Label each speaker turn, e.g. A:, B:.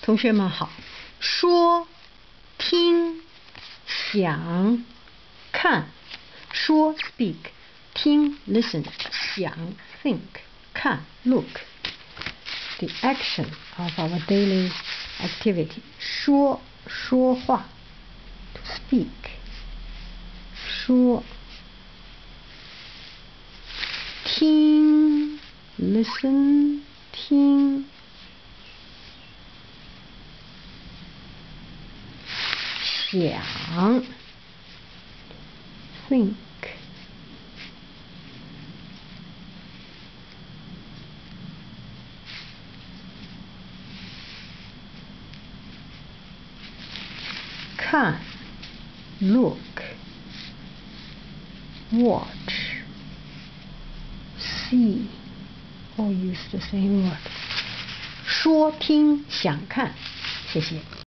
A: 同学们好，说、听、想、看。说 speak， 听 listen， 想 think， 看 look。The action of our daily activity. 说话 to speak， 说。听 listen， 听。想 think， 看 look， watch， see all use the same word。说听想看，谢谢。